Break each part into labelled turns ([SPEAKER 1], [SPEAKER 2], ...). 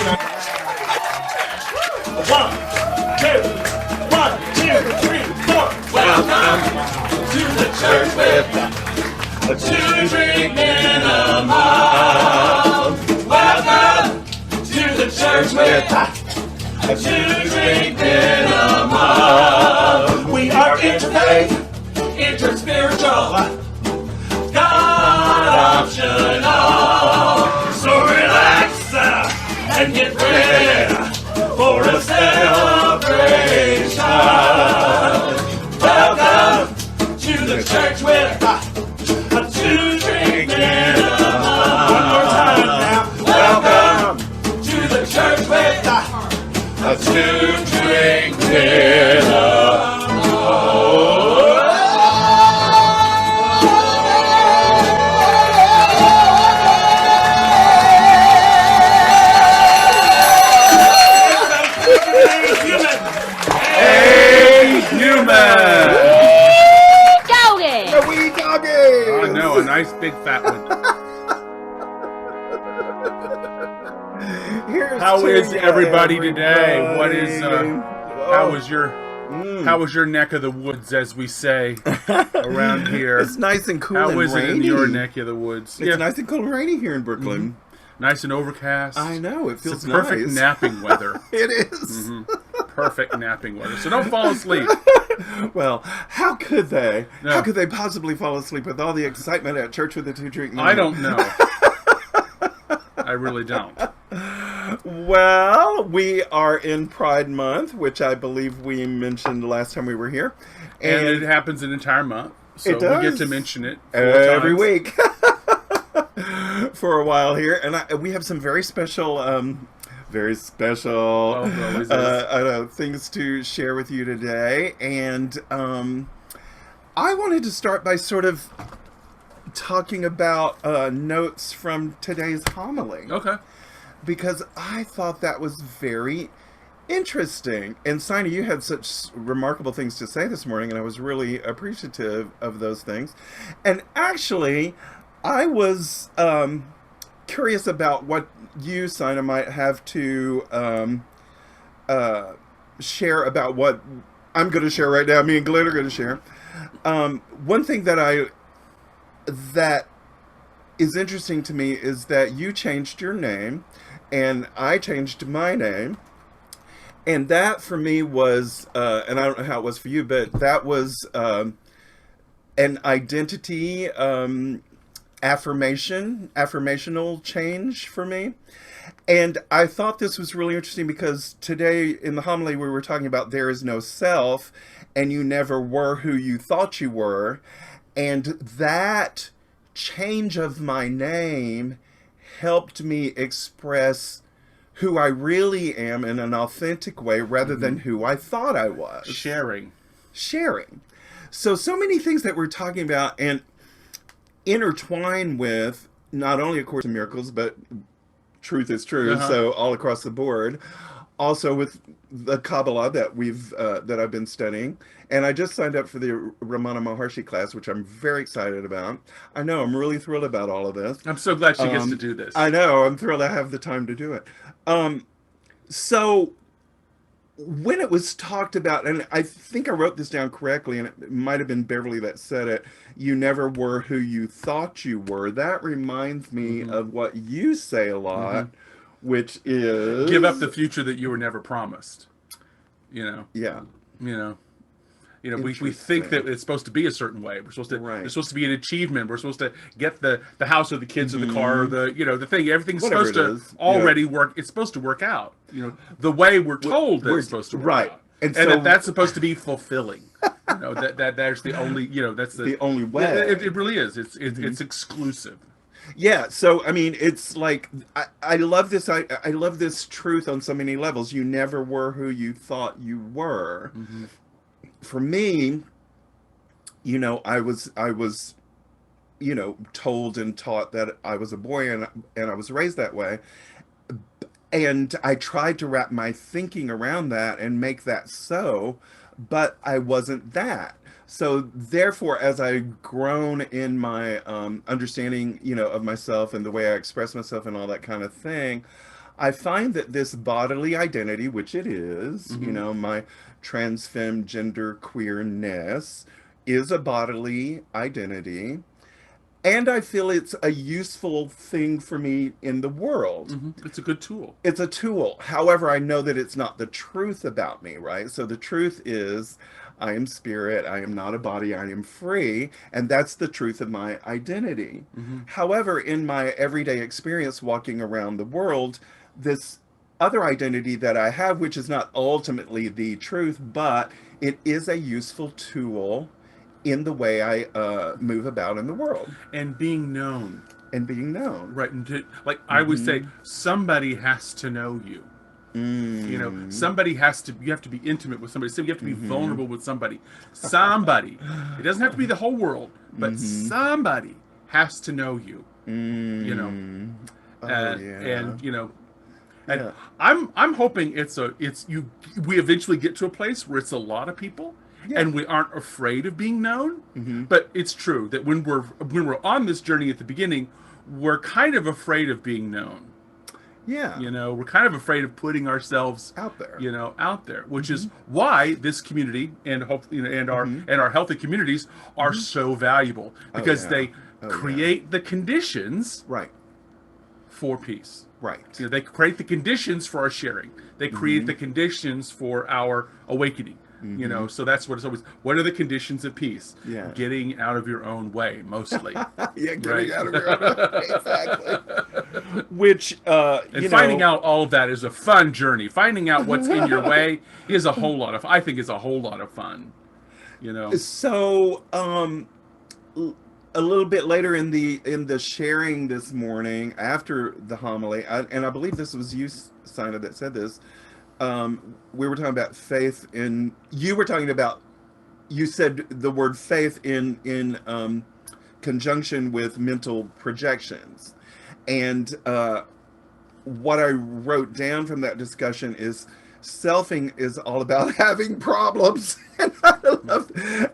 [SPEAKER 1] One, two, three, four. Welcome to the church with two drink minimum. Welcome to the church with two drink minimum. We are interfaith, interspiritual, God optional. So relax and get ready for a celebration. Welcome to the church with a two drink minimum. One more time now. Welcome to the church with a two drink minimum.
[SPEAKER 2] I know, a nice big fat one. How is everybody today? What is how was your neck of the woods, as we say around here?
[SPEAKER 3] It's nice and cool and rainy.
[SPEAKER 2] How is it in your neck of the woods?
[SPEAKER 3] It's nice and cool and rainy here in Brooklyn.
[SPEAKER 2] Nice and overcast.
[SPEAKER 3] I know, it feels
[SPEAKER 2] it's perfect
[SPEAKER 3] nice.
[SPEAKER 2] Napping weather.
[SPEAKER 3] It is.
[SPEAKER 2] Perfect napping weather. So don't fall asleep.
[SPEAKER 3] Well, how could they? No. How could they possibly fall asleep with all the excitement at church with the two drink minimum?
[SPEAKER 2] I don't know. I really don't.
[SPEAKER 3] Well, we are in Pride Month, which I believe we mentioned last time we were here.
[SPEAKER 2] And it happens an entire month. So
[SPEAKER 3] it does.
[SPEAKER 2] We get to mention it
[SPEAKER 3] every week. For a while here. And we have some very special things to share with you today. And I wanted to start by sort of talking about notes from today's homily.
[SPEAKER 2] Okay.
[SPEAKER 3] Because I thought that was very interesting. And Sina, you had such remarkable things to say this morning, and I was really appreciative of those things. And actually, I was curious about what you, Sina, might have to share about what I'm going to share right now. Me and Glenn are going to share. One thing that is interesting to me is that you changed your name, and I changed my name. And that for me was, and I don't know how it was for you, but that was an identity affirmational change for me. And I thought this was really interesting because today in the homily we were talking about there is no self and you never were who you thought you were. And that change of my name helped me express who I really am in an authentic way rather than who I thought I was.
[SPEAKER 2] Sharing. So many things that we're talking about and intertwine with not only A Course in Miracles, but truth is true. So all across the board. Also with the Kabbalah that that I've been studying. And I just signed up for the Ramana Maharshi class, which I'm very excited about. I know, I'm really thrilled about all of this. I'm so glad she gets to do this.
[SPEAKER 3] I know, I'm thrilled I have the time to do it. So when it was talked about, and I think I wrote this down correctly, and it might have been Beverly that said it, you never were who you thought you were. That reminds me of what you say a lot, which is...
[SPEAKER 2] Give up the future that you were never promised.
[SPEAKER 3] Yeah.
[SPEAKER 2] We think that it's supposed to be a certain way. We're supposed to.
[SPEAKER 3] Right.
[SPEAKER 2] It's supposed to be an achievement. We're supposed to get the house or the kids or the car or the thing. Everything's
[SPEAKER 3] Whatever
[SPEAKER 2] supposed to already work. It's supposed to work out. The way we're told that it's supposed to work out. And so that's supposed to be fulfilling. That's the only. That's the
[SPEAKER 3] only way.
[SPEAKER 2] It really is. It's exclusive.
[SPEAKER 3] Yeah, so I mean, it's like I love this. I love this truth on so many levels. You never were who you thought you were. For me, I was told and taught that I was a boy, and I was raised that way. And I tried to wrap my thinking around that and make that so, but I wasn't that. So therefore, as I've grown in my understanding, of myself and the way I express myself and all that kind of thing,
[SPEAKER 2] I find that this bodily identity, which it is,
[SPEAKER 1] Mm-hmm.
[SPEAKER 2] you know, my trans femme gender queerness is a bodily identity. And I feel it's a useful thing for me in the world.
[SPEAKER 1] Mm-hmm. It's a good tool.
[SPEAKER 2] It's a tool. However, I know that it's not the truth about me, right? So the truth is, I am spirit, I am not a body, I am free, and that's the truth of my identity.
[SPEAKER 1] Mm-hmm.
[SPEAKER 2] However, in my everyday experience walking around the world, this other identity that I have, which is not ultimately the truth, but it is a useful tool in the way I move about in the world
[SPEAKER 1] And being known.
[SPEAKER 2] and being known.
[SPEAKER 1] Right. And like I would say, somebody has to know you. You know, somebody you have to be intimate with somebody. So you have to be vulnerable with somebody. Somebody. It doesn't have to be the whole world, but somebody has to know you. You know. And you know, and
[SPEAKER 2] Yeah.
[SPEAKER 1] I'm hoping we eventually get to a place where it's a lot of people.
[SPEAKER 2] Yeah.
[SPEAKER 1] And we aren't afraid of being known, but it's true that when we're on this journey at the beginning, we're kind of afraid of being known.
[SPEAKER 2] Yeah.
[SPEAKER 1] You know, we're kind of afraid of putting ourselves
[SPEAKER 2] Out there.
[SPEAKER 1] You know, out there, which is why this community and our healthy communities are so valuable because
[SPEAKER 2] yeah.
[SPEAKER 1] they create the conditions
[SPEAKER 2] Right.
[SPEAKER 1] for peace.
[SPEAKER 2] Right.
[SPEAKER 1] You know, they create the conditions for our sharing. They create the conditions for our awakening. You know, so that's what it's always. What are the conditions of peace?
[SPEAKER 2] Yeah.
[SPEAKER 1] Getting out of your own way, mostly.
[SPEAKER 2] Yeah, getting
[SPEAKER 1] Right.
[SPEAKER 2] out of your own. Exactly. Which,
[SPEAKER 1] And finding out all of that is a fun journey. Finding out what's in your way is a whole lot of. I think is a whole lot of fun. You know.
[SPEAKER 2] So, a little bit later in the sharing this morning after the homily, and I believe this was you, Sina, that said this. We were talking about faith in. You were talking about. You said the word faith in conjunction with mental projections, and what I wrote down from that discussion is selfing is all about having problems.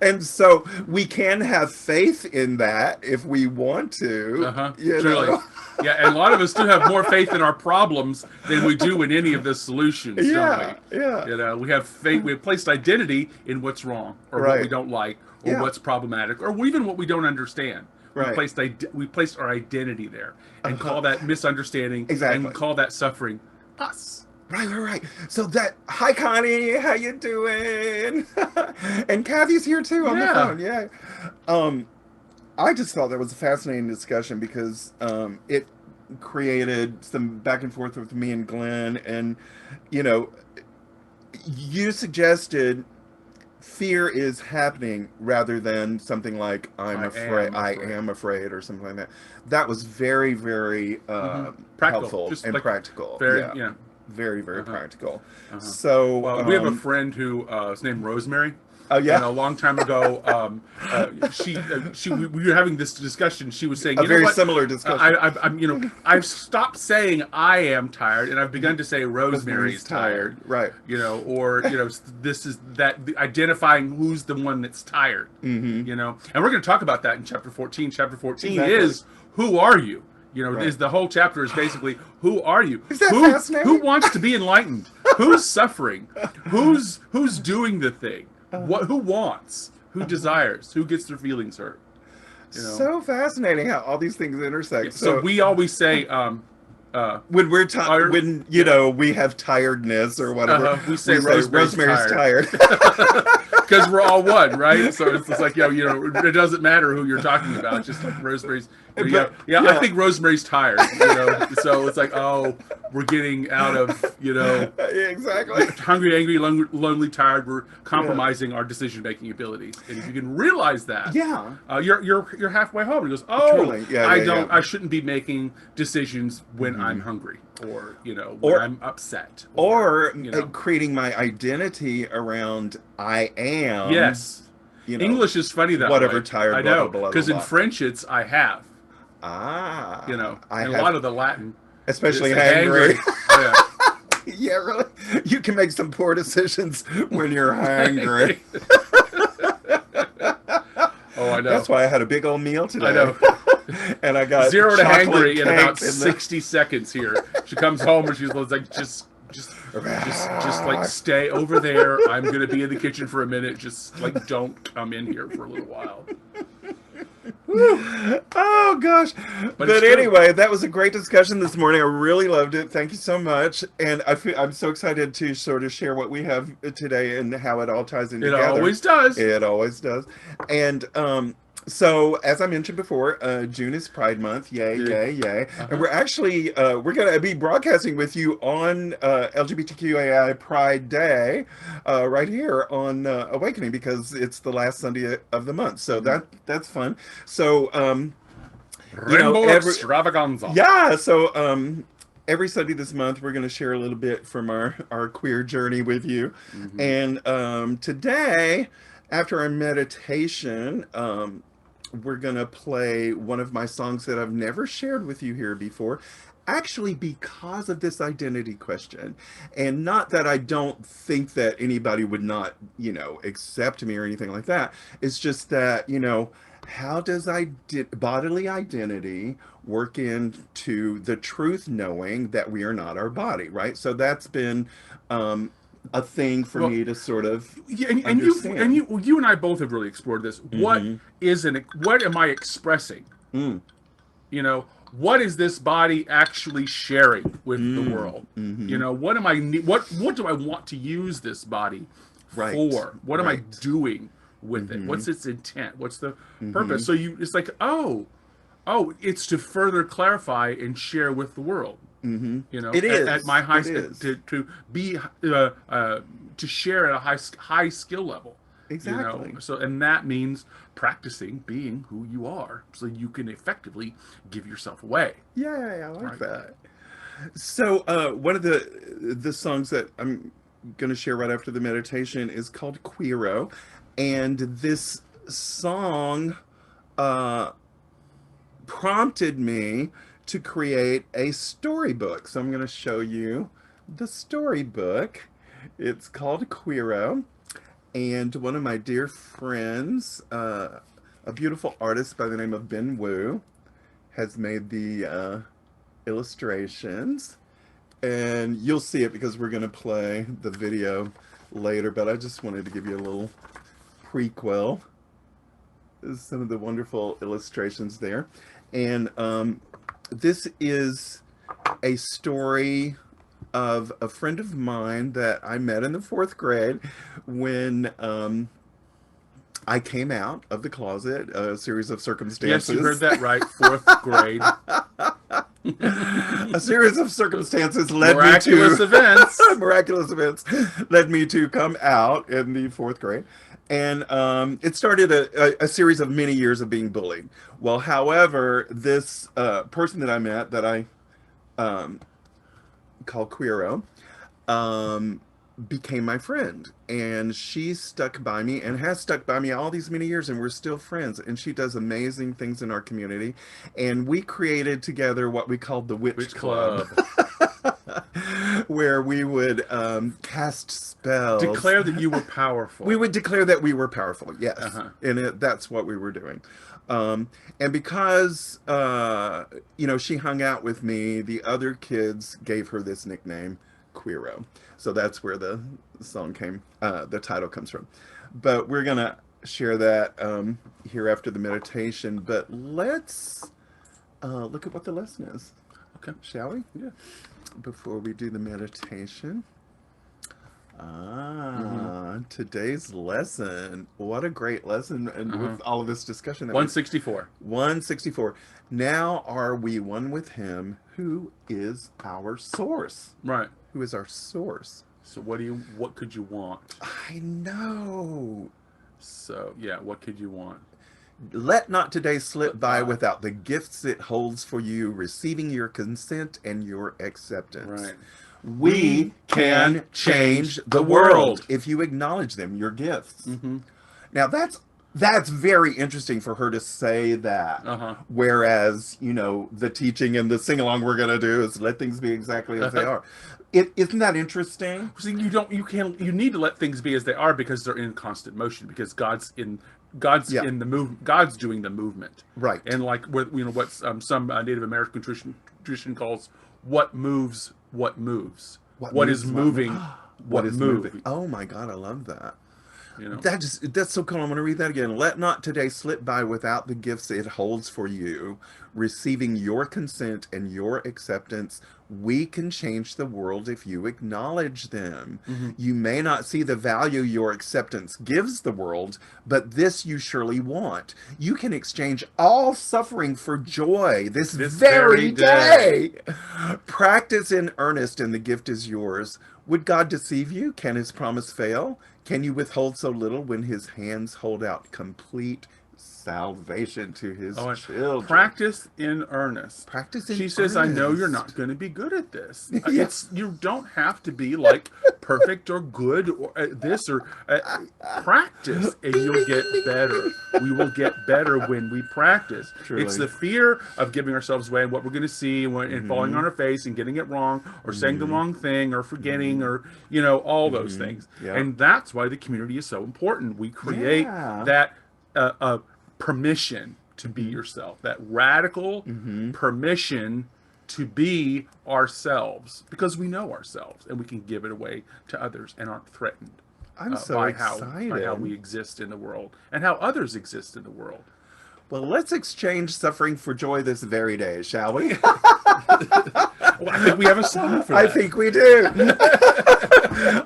[SPEAKER 2] And so we can have faith in that if we want to. You
[SPEAKER 1] Truly.
[SPEAKER 2] know?
[SPEAKER 1] Yeah, and a lot of us do have more faith in our problems than we do in any of the solutions, don't we?
[SPEAKER 2] Yeah.
[SPEAKER 1] You know, we have faith. We have placed identity in what's wrong, or what we
[SPEAKER 2] Right.
[SPEAKER 1] don't like, or
[SPEAKER 2] Yeah.
[SPEAKER 1] what's problematic, or even what we don't understand.
[SPEAKER 2] Right.
[SPEAKER 1] We placed our identity there, and call that misunderstanding,
[SPEAKER 2] Exactly.
[SPEAKER 1] and call that suffering us.
[SPEAKER 2] Right. So hi Connie, how you doing? And Kathy's here too on the phone. Yeah. I just thought that was a fascinating discussion because it created some back and forth with me and Glenn, and you know, you suggested fear is happening rather than something like I am afraid or something like that. That was very, very helpful
[SPEAKER 1] Just
[SPEAKER 2] and
[SPEAKER 1] like
[SPEAKER 2] practical.
[SPEAKER 1] Very,
[SPEAKER 2] yeah. Very, very practical.
[SPEAKER 1] So
[SPEAKER 2] So
[SPEAKER 1] we have a friend who is named Rosemary.
[SPEAKER 2] Oh yeah,
[SPEAKER 1] And a long time ago, we were having this discussion. She was saying,
[SPEAKER 2] a
[SPEAKER 1] you
[SPEAKER 2] very
[SPEAKER 1] know what?
[SPEAKER 2] similar discussion.
[SPEAKER 1] I've stopped saying I am tired, and I've begun to say Rosemary's tired.
[SPEAKER 2] Right.
[SPEAKER 1] You know, or this is that identifying who's the one that's tired.
[SPEAKER 2] Mm-hmm.
[SPEAKER 1] You know, and we're going to talk about that in chapter 14. Chapter 14
[SPEAKER 2] Exactly.
[SPEAKER 1] is who are you? You know,
[SPEAKER 2] Right.
[SPEAKER 1] is the whole chapter is basically who are you?
[SPEAKER 2] Is that
[SPEAKER 1] who,
[SPEAKER 2] fascinating?
[SPEAKER 1] Who wants to be enlightened? Who's suffering? Who's doing the thing? Who wants? Who desires? Who gets their feelings hurt? You know?
[SPEAKER 2] So fascinating how all these things intersect.
[SPEAKER 1] So we always say
[SPEAKER 2] when we're tired, when we have tiredness or whatever,
[SPEAKER 1] we say Rosemary's
[SPEAKER 2] tired.
[SPEAKER 1] because we're all one, right? So it's just like it doesn't matter who you're talking about. It's just like Rosemary's.
[SPEAKER 2] But,
[SPEAKER 1] I think Rosemary's tired. So it's like, oh, we're getting out of
[SPEAKER 2] Exactly.
[SPEAKER 1] hungry, angry, lonely, tired. We're compromising our decision making abilities, and if you can realize that, you're halfway home. And it goes, oh,
[SPEAKER 2] Truly.
[SPEAKER 1] I shouldn't be making decisions when I'm hungry, or when I'm upset,
[SPEAKER 2] or creating my identity around I am.
[SPEAKER 1] Yes. English is funny that
[SPEAKER 2] whatever
[SPEAKER 1] way.
[SPEAKER 2] tired.
[SPEAKER 1] I know,
[SPEAKER 2] blah, blah,
[SPEAKER 1] because
[SPEAKER 2] blah,
[SPEAKER 1] in French it's I have.
[SPEAKER 2] Ah.
[SPEAKER 1] And
[SPEAKER 2] I
[SPEAKER 1] a
[SPEAKER 2] have,
[SPEAKER 1] lot of the Latin,
[SPEAKER 2] especially
[SPEAKER 1] it's
[SPEAKER 2] hangry.
[SPEAKER 1] Yeah.
[SPEAKER 2] Yeah, really. You can make some poor decisions when you're hungry.
[SPEAKER 1] Oh, I know.
[SPEAKER 2] That's why I had a big old meal today.
[SPEAKER 1] I know.
[SPEAKER 2] and I got
[SPEAKER 1] 0 to
[SPEAKER 2] chocolate
[SPEAKER 1] hangry in about
[SPEAKER 2] cake
[SPEAKER 1] 60 seconds here. She comes home and she's like, just like stay over there. I'm gonna be in the kitchen for a minute. Just like don't come in here for a little while.
[SPEAKER 2] Oh gosh. But anyway, that was a great discussion this morning. I really loved it. Thank you so much. And I'm so excited to sort of share what we have today and how it all ties in
[SPEAKER 1] It
[SPEAKER 2] together.
[SPEAKER 1] always does.
[SPEAKER 2] It always does. And so as I mentioned before, June is Pride Month. Yay, yay, yay. And we're actually we're going to be broadcasting with you on LGBTQAI Pride Day right here on Awakening, because it's the last Sunday of the month. So that's fun. So
[SPEAKER 1] Rainbow extravaganza.
[SPEAKER 2] Yeah, so every Sunday this month we're going to share a little bit from our queer journey with you. And today, after our meditation, we're going to play one of my songs that I've never shared with you here before, actually because of this identity question. And not that I don't think that anybody would not, accept me or anything like that. It's just that, how does bodily identity work into the truth knowing that we are not our body, right? So that's been a thing for me to sort of understand.
[SPEAKER 1] You and I both have really explored this. What am I expressing? What is this body actually sharing with the world? What do I want to use this body for? What am I doing with it? What's its intent? What's the purpose? So it's like, it's to further clarify and share with the world.
[SPEAKER 2] It is
[SPEAKER 1] at my high to be to share at a high skill level.
[SPEAKER 2] Exactly.
[SPEAKER 1] So and that means practicing being who you are, so you can effectively give yourself away.
[SPEAKER 2] Yeah, I like that. So one of the songs that I'm going to share right after the meditation is called Queero, and this song prompted me to create a storybook. So I'm going to show you the storybook. It's called Queero, and one of my dear friends, a beautiful artist by the name of Ben Wu, has made the illustrations, and you'll see it because we're going to play the video later, but I just wanted to give you a little prequel. This is some of the wonderful illustrations there. And this is a story of a friend of mine that I met in the 4th grade when I came out of the closet, a series of circumstances.
[SPEAKER 1] Yes, you heard that right, 4th grade.
[SPEAKER 2] A series of circumstances led
[SPEAKER 1] miraculous events.
[SPEAKER 2] Miraculous events led me to come out in the 4th grade. And it started a series of many years of being bullied. Well, however, this person that I met that I call Queero became my friend, and she stuck by me and has stuck by me all these many years, and we're still friends, and she does amazing things in our community. And we created together what we called the Witch Club. Where we would cast spells.
[SPEAKER 1] Declare that you were powerful.
[SPEAKER 2] We would declare that we were powerful, yes. And that's what we were doing. And because, she hung out with me, the other kids gave her this nickname, Queero. So that's where the song the title comes from. But we're going to share that here after the meditation. But let's look at what the lesson is.
[SPEAKER 1] Okay.
[SPEAKER 2] Shall we? Yeah. Before we do the meditation. Today's lesson. What a great lesson. And with all of this discussion.
[SPEAKER 1] 164.
[SPEAKER 2] 164. Now are we one with him who is our source.
[SPEAKER 1] Right.
[SPEAKER 2] Who is our source.
[SPEAKER 1] So what could you want?
[SPEAKER 2] I know.
[SPEAKER 1] So, yeah, what could you want?
[SPEAKER 2] Let not today slip by without the gifts it holds for you, receiving your consent and your acceptance.
[SPEAKER 1] Right.
[SPEAKER 2] We can change the world if you acknowledge them, your gifts. Now that's very interesting for her to say that. Whereas, the teaching and the sing-along we're going to do is let things be exactly as they are. Isn't that interesting?
[SPEAKER 1] See, you need to let things be as they are because they're in constant motion, because God's in God's
[SPEAKER 2] Yeah.
[SPEAKER 1] in the move. God's doing the movement,
[SPEAKER 2] Right.
[SPEAKER 1] And like what what some Native American tradition calls what moves, what moves, what is moving,
[SPEAKER 2] What is moving?
[SPEAKER 1] moves.
[SPEAKER 2] Oh my God, I love that.
[SPEAKER 1] You know,
[SPEAKER 2] That's so cool. I'm going to read that again. Let not today slip by without the gifts it holds for you, receiving your consent and your acceptance. We can change the world if you acknowledge them. You may not see the value your acceptance gives the world, but this you surely want. You can exchange all suffering for joy this very day. Practice in earnest, and the gift is yours. Would God deceive you? Can his promise fail? Can you withhold so little when his hands hold out complete salvation to his children?
[SPEAKER 1] practice in earnest.
[SPEAKER 2] Practice in
[SPEAKER 1] She says, "I know you're
[SPEAKER 2] earnest.
[SPEAKER 1] not going to be good at this.
[SPEAKER 2] Yes.
[SPEAKER 1] You don't have to be like perfect or good or this or practice, and you'll get better. We will get better when we practice.
[SPEAKER 2] Truly.
[SPEAKER 1] It's the fear of giving ourselves away and what we're going to see and falling on our face and getting it wrong or saying the wrong thing or forgetting or all those things.
[SPEAKER 2] Yeah.
[SPEAKER 1] And that's why the community is so important. We create that permission to be yourself, that radical permission to be ourselves, because we know ourselves and we can give it away to others and aren't threatened
[SPEAKER 2] I'm so
[SPEAKER 1] by
[SPEAKER 2] excited.
[SPEAKER 1] how we exist in the world and how others exist in the world.
[SPEAKER 2] Well, let's exchange suffering for joy this very day, shall we?
[SPEAKER 1] Well, I think we have a song for that.
[SPEAKER 2] I think we do.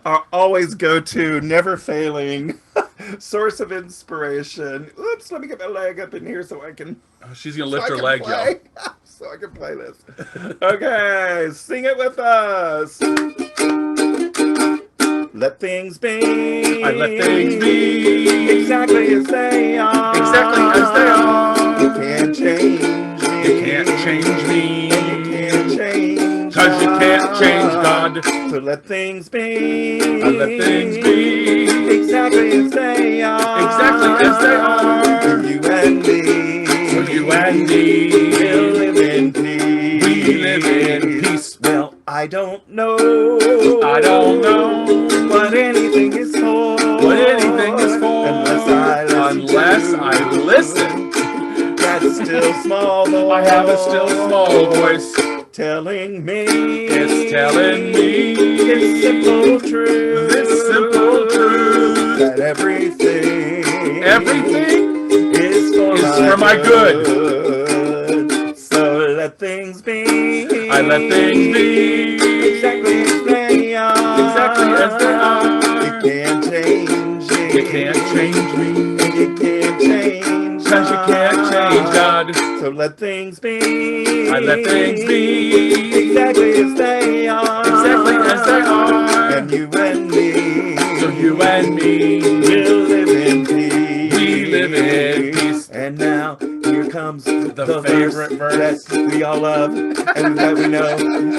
[SPEAKER 2] Our always go-to, never failing source of inspiration. Oops, let me get my leg up in here so I can...
[SPEAKER 1] She's going to lift her leg, y'all.
[SPEAKER 2] So I can play this. Okay, sing it with us. Let things be.
[SPEAKER 1] I let things be.
[SPEAKER 2] Exactly as they are.
[SPEAKER 1] Exactly as they are.
[SPEAKER 2] You can't change me.
[SPEAKER 1] You can't change me.
[SPEAKER 2] You can't change
[SPEAKER 1] 'Cause you can't change God.
[SPEAKER 2] So let things be.
[SPEAKER 1] I let things be.
[SPEAKER 2] Exactly as they are.
[SPEAKER 1] Exactly as they are.
[SPEAKER 2] For you and me.
[SPEAKER 1] For you and me.
[SPEAKER 2] We'll live in peace.
[SPEAKER 1] We live in peace.
[SPEAKER 2] Well, I don't know.
[SPEAKER 1] I don't know
[SPEAKER 2] what anything is for.
[SPEAKER 1] what anything is for.
[SPEAKER 2] Unless I listen. That's still small voice.
[SPEAKER 1] I have a still small voice
[SPEAKER 2] telling me.
[SPEAKER 1] It's telling me.
[SPEAKER 2] This simple truth.
[SPEAKER 1] This simple truth.
[SPEAKER 2] That everything
[SPEAKER 1] is
[SPEAKER 2] for
[SPEAKER 1] my good.
[SPEAKER 2] So let things be.
[SPEAKER 1] I let things be.
[SPEAKER 2] Exactly as they are.
[SPEAKER 1] Exactly as they are.
[SPEAKER 2] You can't change me.
[SPEAKER 1] You can't change me.
[SPEAKER 2] And you can't change
[SPEAKER 1] 'Cause you can't change God.
[SPEAKER 2] So let things be.
[SPEAKER 1] I let things be.
[SPEAKER 2] Exactly as they are.
[SPEAKER 1] Exactly as they are.
[SPEAKER 2] And you and me.
[SPEAKER 1] So you and me.
[SPEAKER 2] We'll live in peace.
[SPEAKER 1] We live in peace.
[SPEAKER 2] And now here comes the
[SPEAKER 1] favorite verse
[SPEAKER 2] that we all love and that we know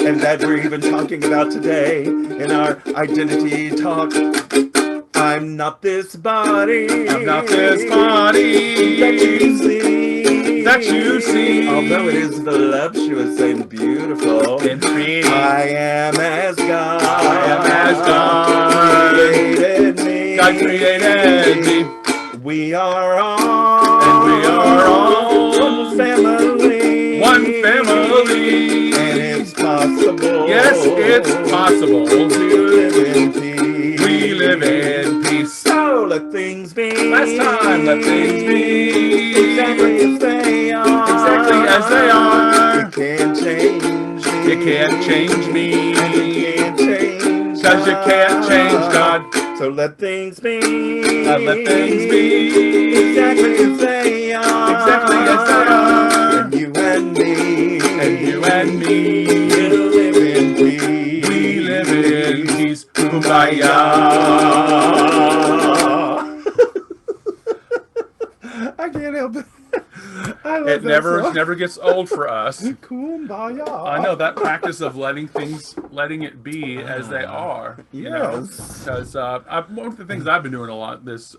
[SPEAKER 2] and that we're even talking about today in our identity talk. I'm not this body.
[SPEAKER 1] I'm not this body
[SPEAKER 2] that you see.
[SPEAKER 1] that you see.
[SPEAKER 2] Although it is voluptuous and beautiful,
[SPEAKER 1] And free.
[SPEAKER 2] I am as God.
[SPEAKER 1] I am as God
[SPEAKER 2] created me.
[SPEAKER 1] God created me.
[SPEAKER 2] We are all.
[SPEAKER 1] And we are all
[SPEAKER 2] one family.
[SPEAKER 1] one family.
[SPEAKER 2] And it's possible.
[SPEAKER 1] Yes, it's possible
[SPEAKER 2] to live in peace.
[SPEAKER 1] We live in peace.
[SPEAKER 2] So let things be.
[SPEAKER 1] Last time, let things be.
[SPEAKER 2] Exactly as they are.
[SPEAKER 1] Exactly as they are.
[SPEAKER 2] You can't change me.
[SPEAKER 1] You can't change me.
[SPEAKER 2] And you can't change
[SPEAKER 1] 'Cause you can't change God.
[SPEAKER 2] So let things be.
[SPEAKER 1] I let things be.
[SPEAKER 2] Exactly as they are.
[SPEAKER 1] Exactly as they are.
[SPEAKER 2] And you and me.
[SPEAKER 1] And you and me.
[SPEAKER 2] We'll live in peace.
[SPEAKER 1] We live in peace. Kumbaya.
[SPEAKER 2] I can't help it. I love
[SPEAKER 1] It
[SPEAKER 2] that song.
[SPEAKER 1] never gets old for us.
[SPEAKER 2] Kumbaya.
[SPEAKER 1] I know that practice of letting it be as they are. You know,
[SPEAKER 2] Yes.
[SPEAKER 1] because one of the things I've been doing a lot is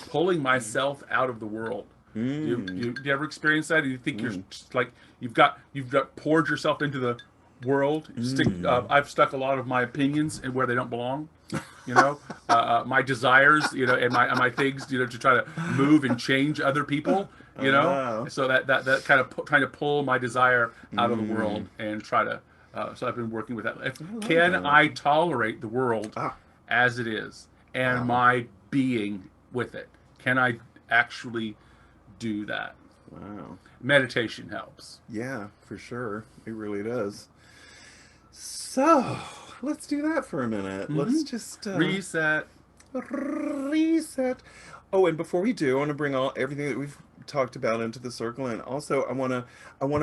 [SPEAKER 1] pulling myself out of the world. Do you ever experience that? Do you think you're just like you've got poured yourself into the world? I've stuck a lot of my opinions in where they don't belong. my desires, and my things, to try to move and change other people,
[SPEAKER 2] Oh.
[SPEAKER 1] so that kind of trying to pull my desire out of the world and try to. So I've been working with that. Can
[SPEAKER 2] that.
[SPEAKER 1] I tolerate the world
[SPEAKER 2] Ah.
[SPEAKER 1] as it is, and
[SPEAKER 2] Wow.
[SPEAKER 1] my being with it? Can I actually do that?
[SPEAKER 2] Wow.
[SPEAKER 1] Meditation helps.
[SPEAKER 2] Yeah, for sure. It really does. So, let's do that for a minute. Let's just
[SPEAKER 1] Reset.
[SPEAKER 2] reset. Oh, and before we do, I want to bring all everything that we've talked about into the circle, and also I want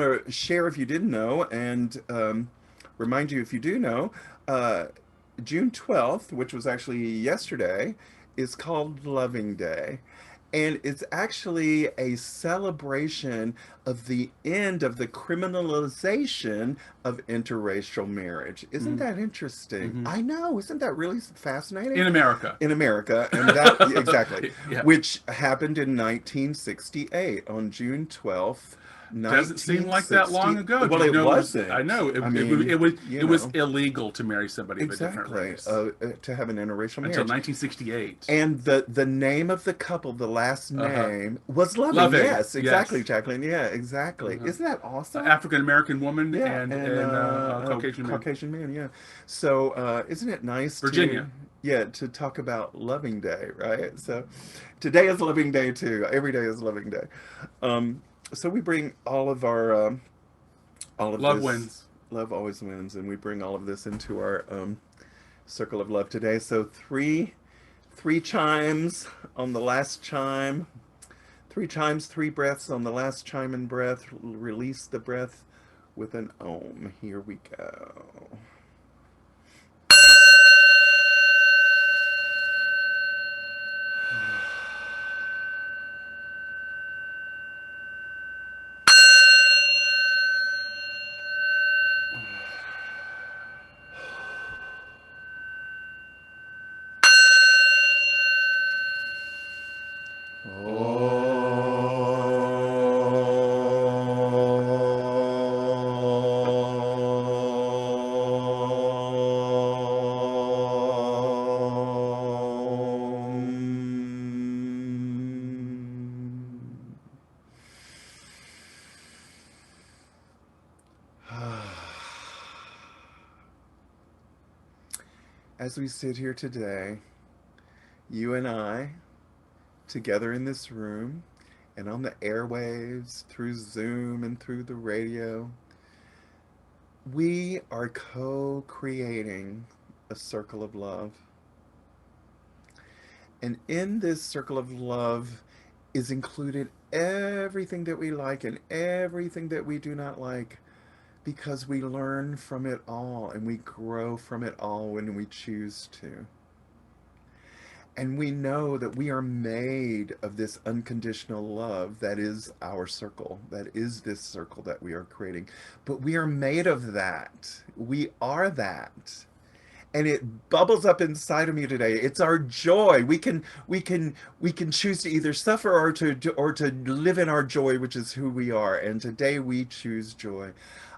[SPEAKER 2] to share, if you didn't know, and remind you if you do know, uh, June 12th, which was actually yesterday, is called Loving Day. And it's actually a celebration of the end of the criminalization of interracial marriage. Isn't that interesting? I know. Isn't that really fascinating?
[SPEAKER 1] In America.
[SPEAKER 2] In America, and that exactly,
[SPEAKER 1] Yeah.
[SPEAKER 2] which happened in 1968 on June 12th.
[SPEAKER 1] Doesn't seem like that long ago.
[SPEAKER 2] Well,
[SPEAKER 1] Did you
[SPEAKER 2] it
[SPEAKER 1] know
[SPEAKER 2] wasn't.
[SPEAKER 1] I know it,
[SPEAKER 2] I
[SPEAKER 1] it,
[SPEAKER 2] mean,
[SPEAKER 1] it was
[SPEAKER 2] you
[SPEAKER 1] it was
[SPEAKER 2] know.
[SPEAKER 1] illegal to marry somebody of a different
[SPEAKER 2] Exactly,
[SPEAKER 1] race
[SPEAKER 2] to have an interracial
[SPEAKER 1] until
[SPEAKER 2] marriage.
[SPEAKER 1] 1968.
[SPEAKER 2] And the name of the couple, the last
[SPEAKER 1] Uh-huh.
[SPEAKER 2] name was Loving.
[SPEAKER 1] Loving,
[SPEAKER 2] Yes, exactly,
[SPEAKER 1] yes.
[SPEAKER 2] Jacqueline. Yeah, exactly. Isn't that awesome?
[SPEAKER 1] African American woman
[SPEAKER 2] Yeah,
[SPEAKER 1] and Caucasian man.
[SPEAKER 2] Caucasian man. Yeah. So, isn't it nice
[SPEAKER 1] Virginia.
[SPEAKER 2] to talk about Loving Day, right? So, today is Loving Day too. Every day is Loving Day. So we bring all of our all of
[SPEAKER 1] Love
[SPEAKER 2] this.
[SPEAKER 1] wins.
[SPEAKER 2] Love always wins, and we bring all of this into our circle of love today. So three chimes on the last chime. Three chimes, three breaths on the last chime and breath. Release the breath with an Om. Here we go. As we sit here today, you and I, together in this room and on the airwaves, through Zoom and through the radio, we are co-creating a circle of love. And in this circle of love is included everything that we like and everything that we do not like, because we learn from it all and we grow from it all when we choose to. And we know that we are made of this unconditional love that is our circle, that is this circle that we are creating. But we are made of that. We are that. And it bubbles up inside of me today. It's our joy. We can choose to either suffer or to live in our joy, which is who we are. And today we choose joy.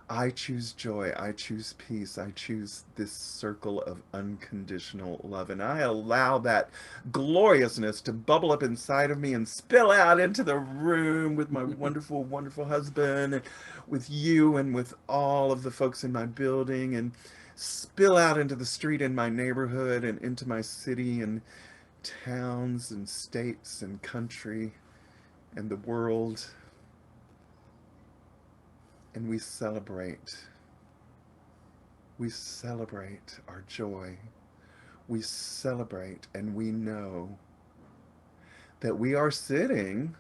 [SPEAKER 2] I choose joy. I choose peace. I choose this circle of unconditional love. And I allow that gloriousness to bubble up inside of me and spill out into the room with my wonderful, wonderful husband, and with you and with all of the folks in my building, and spill out into the street in my neighborhood and into my city and towns and states and country and the world. And we celebrate. We celebrate our joy. We celebrate, and we know that we are sitting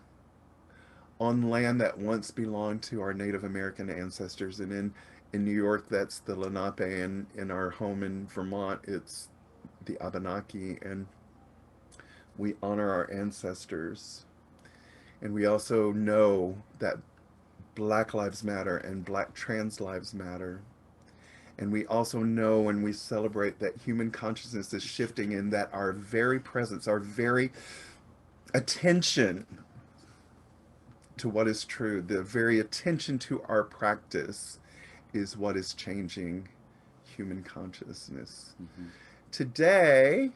[SPEAKER 2] on land that once belonged to our Native American ancestors. And in New York, that's the Lenape, and in our home in Vermont, it's the Abenaki. And we honor our ancestors. And we also know that Black Lives Matter and Black trans lives matter. And we also know, and we celebrate, that human consciousness is shifting, and that our very presence, our very attention to what is true, the very attention to our practice is what is changing human consciousness. Today,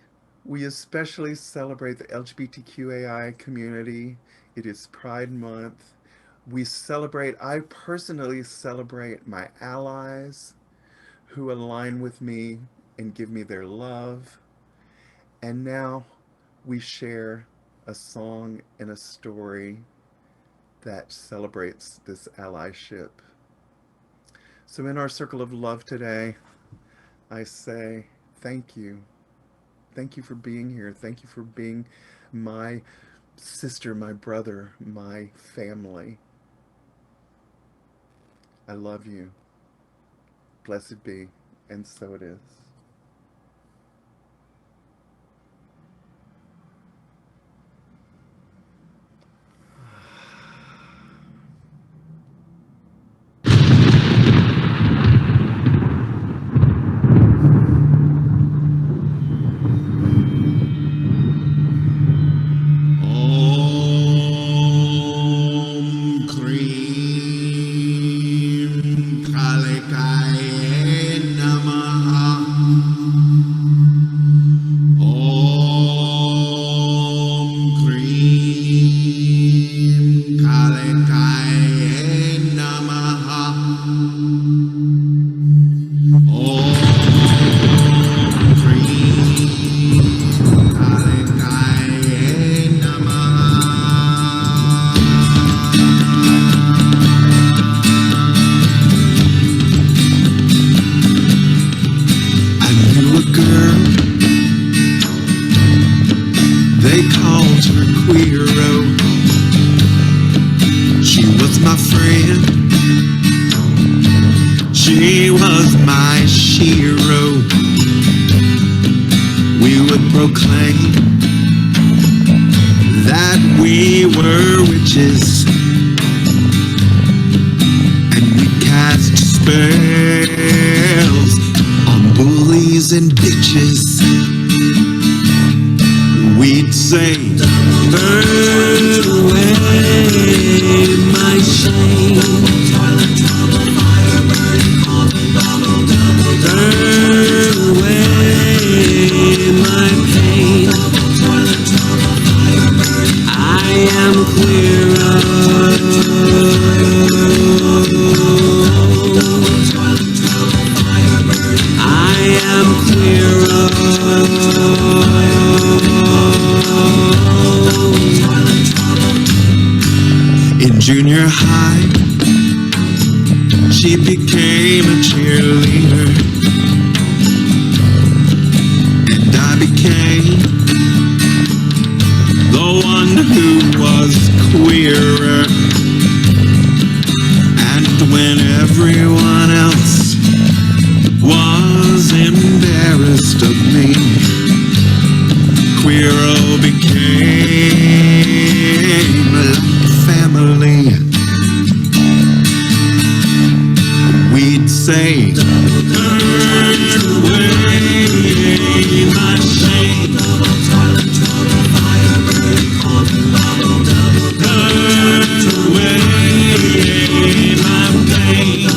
[SPEAKER 3] We especially celebrate the LGBTQAI community. It is Pride Month. I personally celebrate my allies who align with me and give me their love. And now we share a song and a story that celebrates this allyship. So in our circle of love today, I say thank you. Thank you for being here. Thank you for being my sister, my brother, my family. I love you. Blessed be, and so it is.
[SPEAKER 1] They called her Queero. She was my friend. She was my shero. We would proclaim that we were witches, and we cast spells on bullies and bitches. We'd say, burn away my shame, burn away my pain. I am Queero. I am Queero. In junior high, she became a cheerleader, and I became the one who was queerer. And when everyone else was embarrassed of me, Queero became like family. We'd say, burn away my shame, burn away my pain.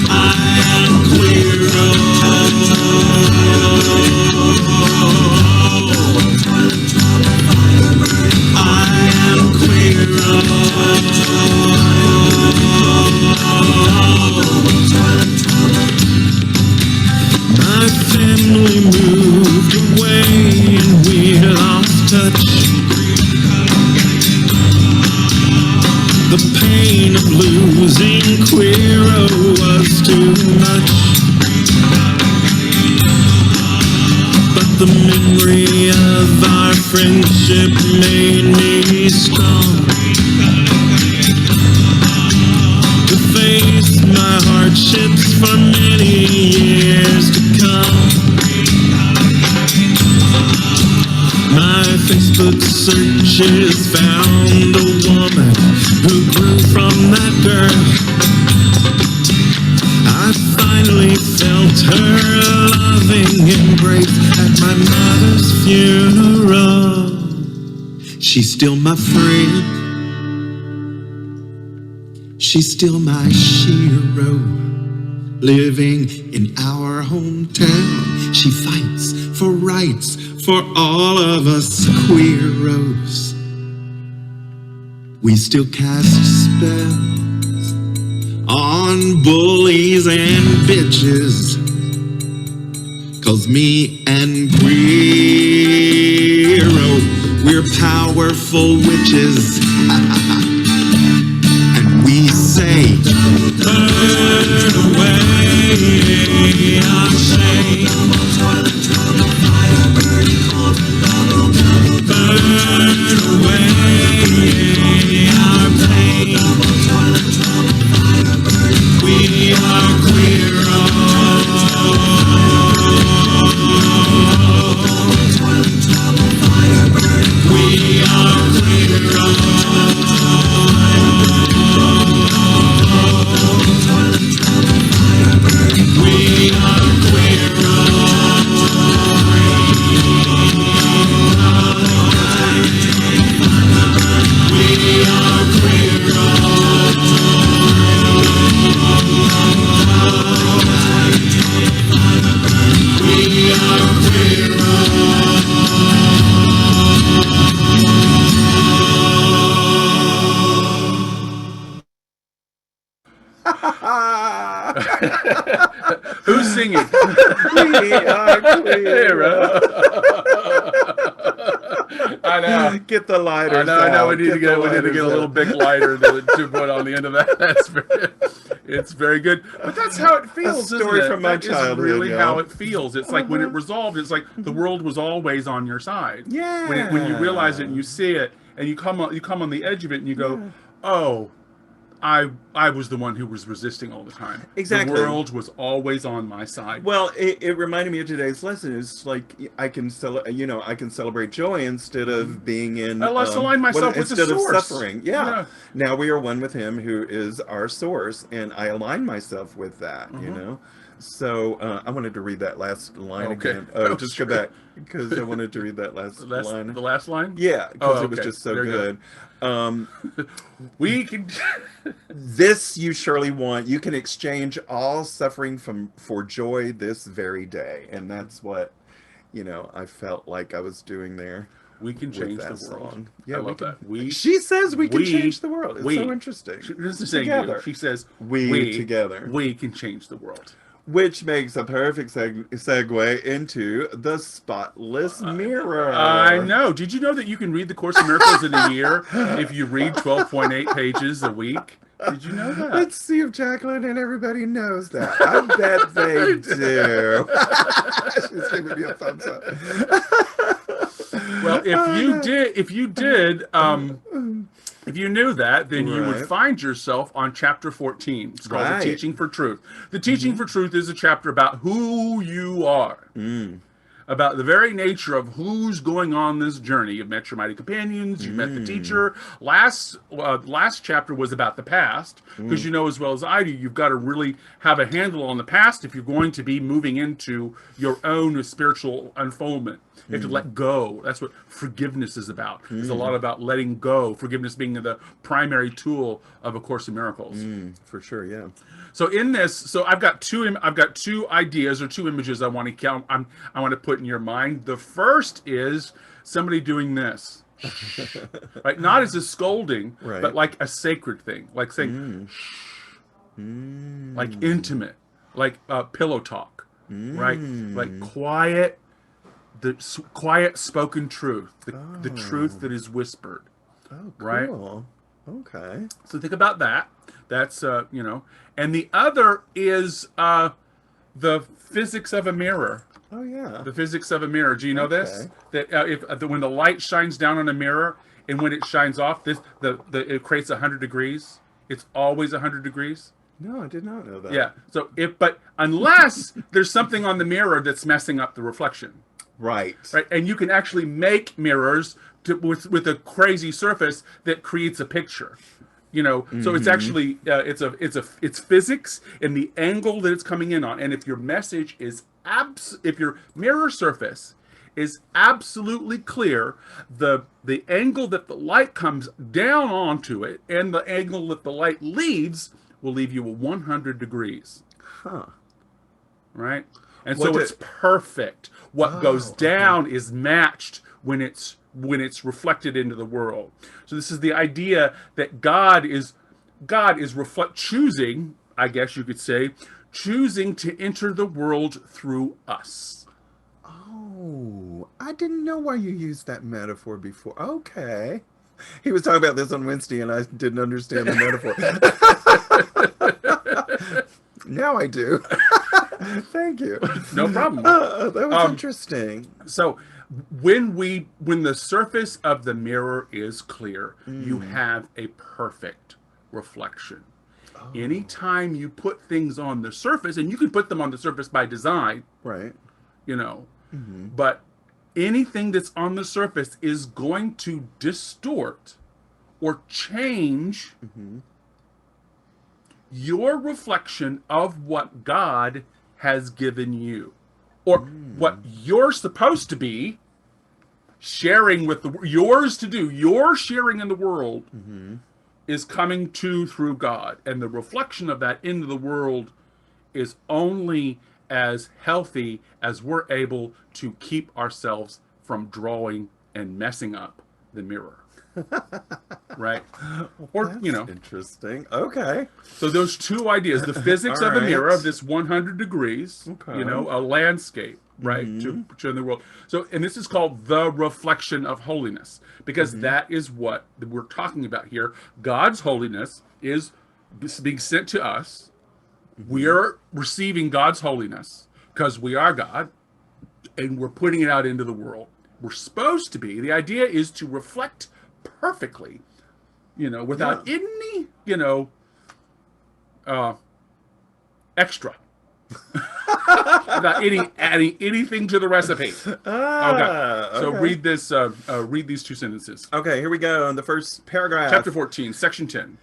[SPEAKER 1] I am Queero. My family moved away and we lost touch. The pain of losing Queero was too much, but the memory of our friendship made me strong to face my hardships for many years to come. My Facebook searches found a woman who grew from that girl. I finally felt her loving embrace at my mother's funeral. She's still my friend. She's still my shero. Living in our hometown,
[SPEAKER 3] she fights for rights for all of us queeros. We still cast spells on bullies and bitches, 'cause me and Queero, we're powerful witches. And we say, burn away our shame. Burn away our pain. We are Queero. We are Queero. We are Queero.
[SPEAKER 1] Who's singing?
[SPEAKER 2] We are Queero.
[SPEAKER 1] I know.
[SPEAKER 2] Get the lighters.
[SPEAKER 1] I know. We
[SPEAKER 2] out.
[SPEAKER 1] need to get a little
[SPEAKER 2] out.
[SPEAKER 1] big lighter to put on the end of that. It's very good. But that's how it feels,
[SPEAKER 2] story
[SPEAKER 1] isn't it?
[SPEAKER 2] from my
[SPEAKER 1] That is
[SPEAKER 2] childhood,
[SPEAKER 1] really
[SPEAKER 2] yeah.
[SPEAKER 1] how it feels. It's like when it resolved, it's like the world was always on your side.
[SPEAKER 2] Yeah.
[SPEAKER 1] When you realize it and you see it and you come on the edge of it and you go, oh, I was the one who was resisting all the time.
[SPEAKER 2] Exactly.
[SPEAKER 1] The world was always on my side.
[SPEAKER 2] Well, it reminded me of today's lesson. It's like I can celebrate joy instead of being in.
[SPEAKER 1] I lost align myself with the
[SPEAKER 2] instead
[SPEAKER 1] source.
[SPEAKER 2] of suffering. Yeah. Now we are one with Him, who is our source, and I align myself with that. You know. So I wanted to read that last line again. Oh, just go back because I wanted to read that last line.
[SPEAKER 1] The last line?
[SPEAKER 2] Yeah, because it was just so
[SPEAKER 1] Very
[SPEAKER 2] good.
[SPEAKER 1] We can.
[SPEAKER 2] This you surely want. You can exchange all suffering for joy this very day, and that's what I felt like I was doing there.
[SPEAKER 1] We can change
[SPEAKER 2] that
[SPEAKER 1] the world.
[SPEAKER 2] song. Yeah,
[SPEAKER 1] I love that.
[SPEAKER 2] She says we can change the world. It's so interesting.
[SPEAKER 1] This is saying
[SPEAKER 2] Together.
[SPEAKER 1] she says
[SPEAKER 2] we together.
[SPEAKER 1] We can change the world.
[SPEAKER 2] Which makes a perfect segue into the Spotless Mirror.
[SPEAKER 1] I know. Did you know that you can read the Course in Miracles in a year if you read 12.8 pages a week? Did you know that?
[SPEAKER 2] Let's see if Jacqueline and everybody knows that. I bet they do. She's giving me a thumbs up.
[SPEAKER 1] Well, if you knew that, then you would find yourself on chapter 14. It's called The Teaching for Truth. The Teaching for Truth is a chapter about who you are. About the very nature of who's going on this journey. You've met your mighty companions, you've met the teacher. Last chapter was about the past, because you know as well as I do, you've got to really have a handle on the past if you're going to be moving into your own spiritual unfoldment. You have to let go. That's what forgiveness is about. It's a lot about letting go. Forgiveness being the primary tool of A Course in Miracles.
[SPEAKER 2] For sure, yeah.
[SPEAKER 1] So in this, I've got two ideas or two images I want to count. I want to put in your mind. The first is somebody doing this, right? Not as a scolding, but like a sacred thing, like saying, like intimate, like pillow talk, right? Like quiet. The quiet spoken truth, the truth that is whispered, right?
[SPEAKER 2] Okay.
[SPEAKER 1] So think about that. That's and the other is the physics of a mirror.
[SPEAKER 2] Oh yeah.
[SPEAKER 1] The physics of a mirror. Do you know this? That when the light shines down on a mirror and when it shines off, it creates 100 degrees. It's always 100 degrees.
[SPEAKER 2] No, I did not know that.
[SPEAKER 1] Yeah. So but unless there's something on the mirror that's messing up the reflection.
[SPEAKER 2] Right.
[SPEAKER 1] And you can actually make mirrors with a crazy surface that creates a picture. So it's actually it's physics and the angle that it's coming in on. And if your message is if your mirror surface is absolutely clear, the angle that the light comes down onto it and the angle that the light leaves will leave you 100 degrees.
[SPEAKER 2] Huh.
[SPEAKER 1] Right? And
[SPEAKER 3] What
[SPEAKER 1] so
[SPEAKER 3] did-
[SPEAKER 1] it's perfect. What goes down is matched when it's reflected into the world. So this is the idea that God is choosing, I guess you could say, choosing to enter the world through us.
[SPEAKER 3] Oh, I didn't know why you used that metaphor before. Okay. He was talking about this on Wednesday, and I didn't understand the metaphor. Now I do. Thank you.
[SPEAKER 1] No problem.
[SPEAKER 3] That was interesting.
[SPEAKER 1] So when the surface of the mirror is clear, you have a perfect reflection. Anytime you put things on the surface, and you can put them on the surface by design,
[SPEAKER 3] Right.
[SPEAKER 1] you know, but anything that's on the surface is going to distort or change your reflection of what God has given you, or what you're supposed to be sharing with yours to do. Your sharing in the world is coming through God, and the reflection of that into the world is only as healthy as we're able to keep ourselves from drawing and messing up the mirror. Right? Or,
[SPEAKER 3] That's interesting. Okay.
[SPEAKER 1] so those two ideas, the physics
[SPEAKER 3] All
[SPEAKER 1] of a mirror
[SPEAKER 3] right.
[SPEAKER 1] of this 100 degrees,
[SPEAKER 3] Okay.
[SPEAKER 1] a landscape, right, to show the world. So, and this is called the reflection of holiness, because that is what we're talking about here. God's holiness is being sent to us. We are receiving God's holiness because we are God, and we're putting it out into the world. We're supposed to be. The idea is to reflect perfectly, without any, extra. Without adding anything to the recipe. Okay. So read this. Read these two sentences.
[SPEAKER 3] Okay, here we go. In the first paragraph.
[SPEAKER 1] Chapter 14, section 10.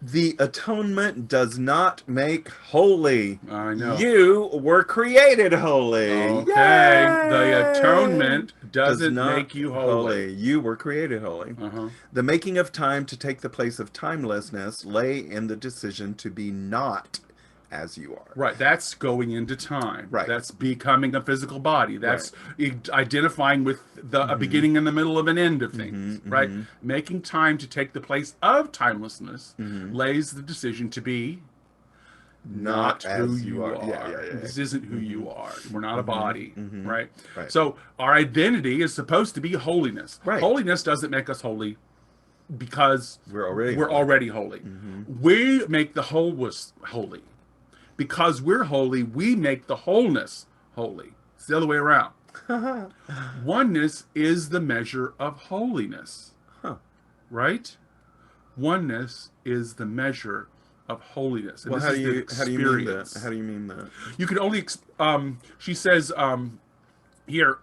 [SPEAKER 3] The atonement does not make holy.
[SPEAKER 1] I know.
[SPEAKER 3] You were created holy.
[SPEAKER 1] Okay.
[SPEAKER 3] Yay!
[SPEAKER 1] The atonement
[SPEAKER 3] Does
[SPEAKER 1] doesn't
[SPEAKER 3] not
[SPEAKER 1] make you holy.
[SPEAKER 3] You were created holy. The making of time to take the place of timelessness lay in the decision to be not as you are.
[SPEAKER 1] Right, that's going into time.
[SPEAKER 3] Right.
[SPEAKER 1] That's becoming a physical body. That's identifying with a beginning and the middle of an end of things. Right? Making time to take the place of timelessness lays the decision to be not who
[SPEAKER 3] as
[SPEAKER 1] you are.
[SPEAKER 3] Yeah.
[SPEAKER 1] This isn't who you are. We're not a body. Right?
[SPEAKER 3] Right.
[SPEAKER 1] So our identity is supposed to be holiness.
[SPEAKER 3] Right.
[SPEAKER 1] Holiness doesn't make us holy because
[SPEAKER 3] We're already
[SPEAKER 1] holy. We make the wholeness holy. Because we're holy, we make the wholeness holy. It's the other way around. Oneness is the measure of holiness. Right? Oneness is the measure of holiness. And
[SPEAKER 3] Well,
[SPEAKER 1] this
[SPEAKER 3] how
[SPEAKER 1] is
[SPEAKER 3] do
[SPEAKER 1] the
[SPEAKER 3] you mean that?
[SPEAKER 1] experience.
[SPEAKER 3] How do you mean that?
[SPEAKER 1] You can only, she says here,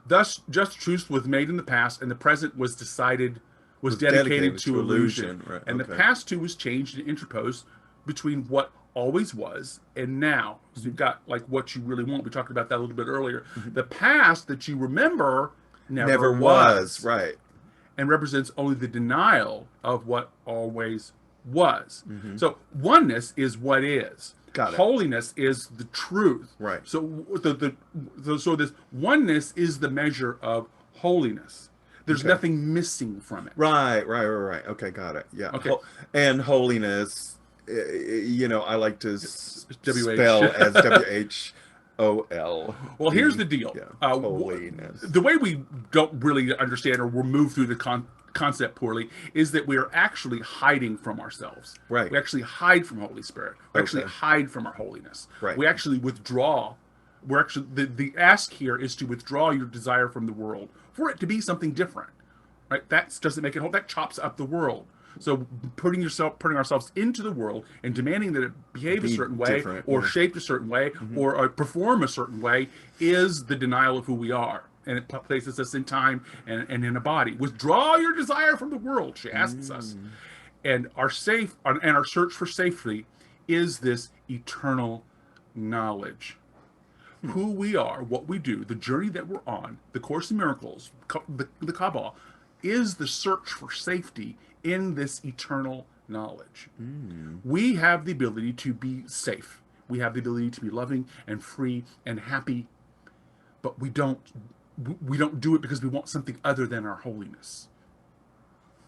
[SPEAKER 1] thus just truth was made in the past, and the present was dedicated to illusion.
[SPEAKER 3] Right,
[SPEAKER 1] And the
[SPEAKER 3] okay.
[SPEAKER 1] past too was changed and interposed between what always was and now. So you've got like what you really want. We talked about that a little bit earlier. The past that you remember never was.
[SPEAKER 3] Right.
[SPEAKER 1] And represents only the denial of what always was. So oneness is what is.
[SPEAKER 3] Got it.
[SPEAKER 1] Holiness is the truth.
[SPEAKER 3] Right.
[SPEAKER 1] So so this oneness is the measure of holiness. There's nothing missing from it.
[SPEAKER 3] Right. Okay, got it. Yeah.
[SPEAKER 1] Okay.
[SPEAKER 3] And holiness, I like to
[SPEAKER 1] W-H.
[SPEAKER 3] spell as WHOL.
[SPEAKER 1] Well, here's the deal.
[SPEAKER 3] Yeah. Holiness.
[SPEAKER 1] The way we don't really understand or we're moved through the concept poorly is that we are actually hiding from ourselves.
[SPEAKER 3] Right.
[SPEAKER 1] We actually hide from Holy Spirit. We actually hide from our holiness.
[SPEAKER 3] Right.
[SPEAKER 1] We actually withdraw. We're actually the ask here is to withdraw your desire from the world for it to be something different. Right? That doesn't make it whole. That chops up the world. So putting ourselves into the world and demanding that it behave a certain way or shaped a certain way or perform a certain way is the denial of who we are. And it places us in time and in a body. Withdraw your desire from the world, she asks us. And our search for safety is this eternal knowledge. Who we are, what we do, the journey that we're on, the Course in Miracles, the Kabbalah, is the search for safety in this eternal knowledge. We have the ability to be safe. We have the ability to be loving and free and happy, but we don't do it because we want something other than our holiness.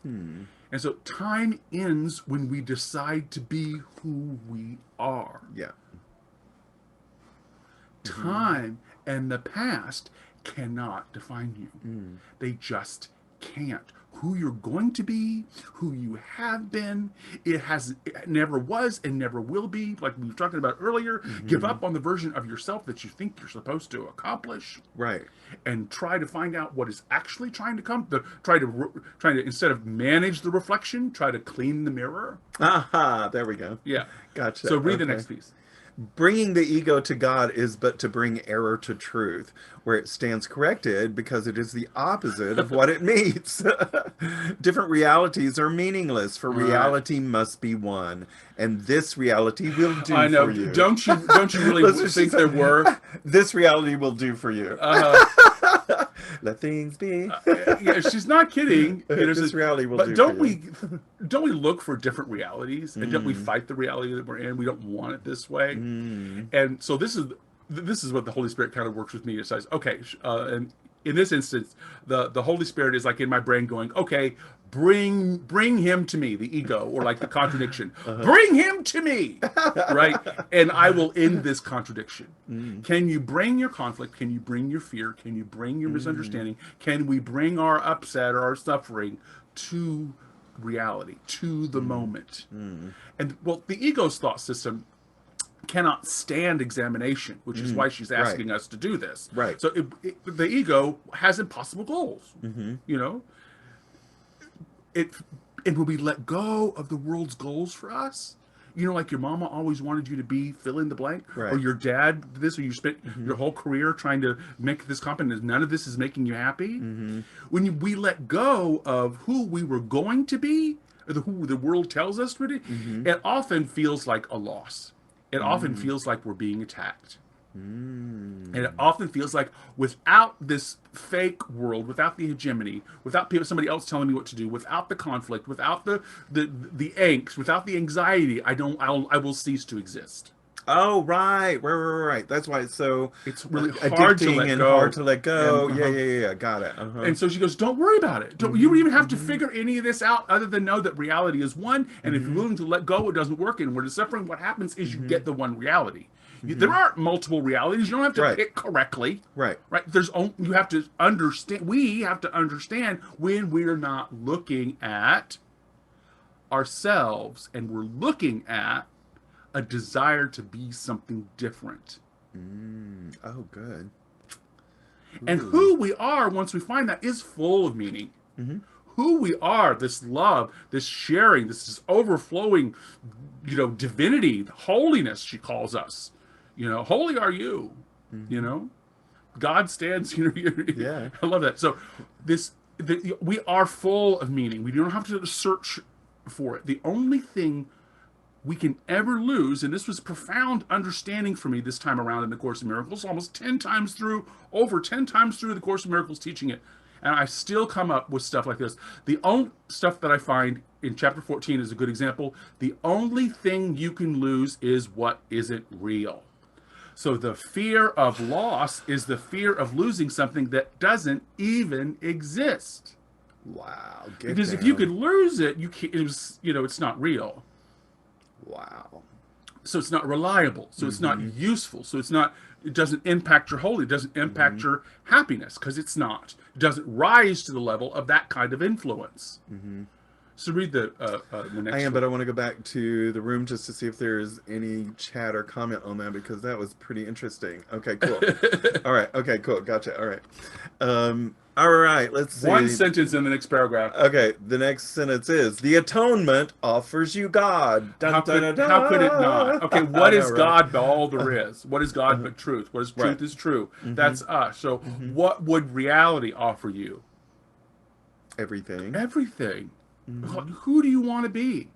[SPEAKER 1] And so time ends when we decide to be who we are.
[SPEAKER 2] Yeah.
[SPEAKER 1] Time and the past cannot define you. They just can't. Who you're going to be, who you have been, it never was and never will be. Like we were talking about earlier, give up on the version of yourself that you think you're supposed to accomplish.
[SPEAKER 2] Right.
[SPEAKER 1] And try to find out what is actually trying to come. Try to instead of manage the reflection, try to clean the mirror.
[SPEAKER 2] Aha, there we go.
[SPEAKER 1] Yeah.
[SPEAKER 2] Gotcha.
[SPEAKER 1] So read the
[SPEAKER 2] Okay.
[SPEAKER 1] next piece.
[SPEAKER 2] Bringing the ego to God is but to bring error to truth, where it stands corrected because it is the opposite of what it meets. Different realities are meaningless, for reality must be one, and this reality will do
[SPEAKER 1] I know.
[SPEAKER 2] for you.
[SPEAKER 1] Don't you really
[SPEAKER 2] That's what she
[SPEAKER 1] think there
[SPEAKER 2] said.
[SPEAKER 1] were?
[SPEAKER 2] This reality will do for you. Let things be.
[SPEAKER 1] Yeah, she's not kidding.
[SPEAKER 2] This reality will
[SPEAKER 1] but
[SPEAKER 2] do
[SPEAKER 1] don't
[SPEAKER 2] for you.
[SPEAKER 1] don't we look for different realities, and don't we fight the reality that we're in? We don't want it this way, and so this is what the Holy Spirit kind of works with me. It says, okay, and in this instance, the Holy Spirit is like in my brain going, okay, bring him to me, the ego, or like the contradiction. Bring him to me, right? And I will end this contradiction. Can you bring your conflict? Can you bring your fear? Can you bring your misunderstanding? Can we bring our upset or our suffering to reality, to the moment? And well, the ego's thought system cannot stand examination, which is why she's asking us to do this.
[SPEAKER 2] Right.
[SPEAKER 1] So the ego has impossible goals. You know, and when we let go of the world's goals for us, you know, like your mama always wanted you to be fill in the blank,
[SPEAKER 2] Right.
[SPEAKER 1] or your dad this, or you spent your whole career trying to make this competent. None of this is making you happy. When we let go of who we were going to be, or who the world tells us to be, it often feels like a loss. It often feels like we're being attacked. And it often feels like without this fake world, without the hegemony, without somebody else telling me what to do, without the conflict, without the angst, without the anxiety, I will cease to exist.
[SPEAKER 2] Oh, right. That's why it's so
[SPEAKER 1] It's really hard to
[SPEAKER 2] addicting
[SPEAKER 1] let
[SPEAKER 2] and
[SPEAKER 1] go.
[SPEAKER 2] hard to let go.
[SPEAKER 1] And,
[SPEAKER 2] Yeah. Got it.
[SPEAKER 1] And so she goes, don't worry about it. You don't even have to figure any of this out other than know that reality is one. And if you're willing to let go, it doesn't work. And where the suffering, what happens is you get the one reality. There aren't multiple realities. You don't have to pick correctly.
[SPEAKER 2] Right.
[SPEAKER 1] You have to understand. We have to understand when we're not looking at ourselves and we're looking at a desire to be something different.
[SPEAKER 2] Oh, good.
[SPEAKER 1] And who we are, once we find that, is full of meaning. Who we are, this love, this sharing, this overflowing, divinity, holiness, she calls us. Holy are you. God stands.
[SPEAKER 2] Yeah.
[SPEAKER 1] I love that. So we are full of meaning. We don't have to search for it. The only thing we can ever lose, and this was profound understanding for me this time around in the Course in Miracles, over 10 times through the Course in Miracles teaching it, and I still come up with stuff like this. The only stuff that I find in chapter 14 is a good example. The only thing you can lose is what isn't real. So the fear of loss is the fear of losing something that doesn't even exist.
[SPEAKER 2] Wow.
[SPEAKER 1] Because if you could lose it, it's not real.
[SPEAKER 2] Wow.
[SPEAKER 1] So it's not reliable. So it's not useful. So it doesn't impact your holy. It doesn't impact your happiness, because it's not. It doesn't rise to the level of that kind of influence. So read the next
[SPEAKER 2] I am,
[SPEAKER 1] one.
[SPEAKER 2] but I want to go back to the room just to see if there's any chat or comment on that, because that was pretty interesting. Okay, cool. All right. Okay, cool. Gotcha. All right. All right. Let's see.
[SPEAKER 1] One sentence in the next paragraph.
[SPEAKER 2] Okay, the next sentence is, the atonement offers you God. Dun,
[SPEAKER 1] How
[SPEAKER 2] dun,
[SPEAKER 1] could,
[SPEAKER 2] dun,
[SPEAKER 1] how could it not? Okay, what
[SPEAKER 2] I
[SPEAKER 1] is
[SPEAKER 2] know, right?
[SPEAKER 1] God but all there is? What is God but truth? What is truth is true? That's us. So what would reality offer you?
[SPEAKER 2] Everything.
[SPEAKER 1] Everything. Who do you want to be?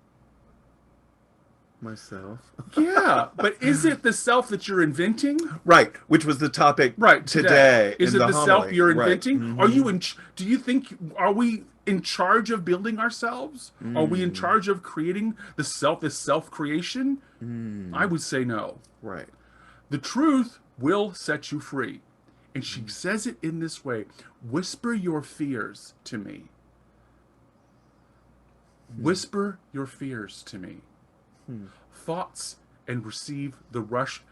[SPEAKER 2] Myself.
[SPEAKER 1] Yeah, but is it the self that you're inventing?
[SPEAKER 2] Right, which was the topic
[SPEAKER 1] Right,
[SPEAKER 2] today.
[SPEAKER 1] Is
[SPEAKER 2] in
[SPEAKER 1] it the self
[SPEAKER 2] homily.
[SPEAKER 1] you're
[SPEAKER 2] Right.
[SPEAKER 1] inventing? Are you do you think, are we in charge of building ourselves? Are we in charge of creating this self-creation? I would say no.
[SPEAKER 2] Right.
[SPEAKER 1] The truth will set you free. And she says it in this way: whisper your fears to me. Whisper your fears to me. Thoughts, and receive the rush.